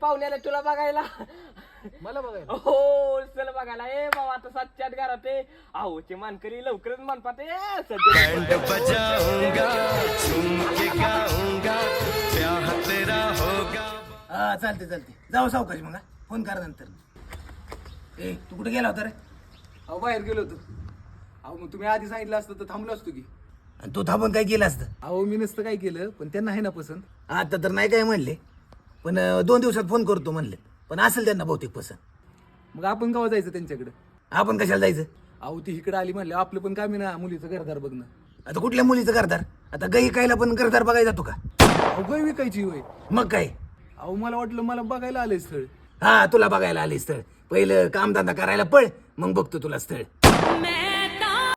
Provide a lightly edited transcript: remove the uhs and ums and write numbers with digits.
पाहुण्याला तुला बघायला. मला बघायला हो चल बघायला. ए बाबा आता 7च्या आत घरात आहे. आहोचे मानकरी लवकरच मनपात सध्या. चालते जाऊ सावकाश मग फोन करा नंतर. ए तू कुठे गेला होता रे? अहो बाहेर गेलो होतो. अहो मग तुम्ही आधी सांगितलं असतं तर थांबलो असतो की. आणि तू थांबून काय केलं असतं? अहो मी नसतं काय केलं पण त्यांना आहे ना पसंत. आता तर नाही काय म्हणले, पण 2 दिवसात फोन करतो म्हणले. पण असेल त्यांना बहुतेक पसंत. मग आपण केव्हा जायचं त्यांच्याकडे? आपण कशाला जायचं? अहो ती इकडे आली म्हणले आपलं पण काम आहे ना मुलीचं घरदार बघणं. आता कुठल्या मुलीचं घरदार? आता गाई कायला पण घरदार बघायला जातो का? अहो गाय विकायची होय. मग काय? अहो मला वाटलं मला बघायला आलंय स्थळ. हा तुला बघायला आले स्थळ. पहिलं कामधंदा करायला पळ, मग बघतो तुला स्थळ.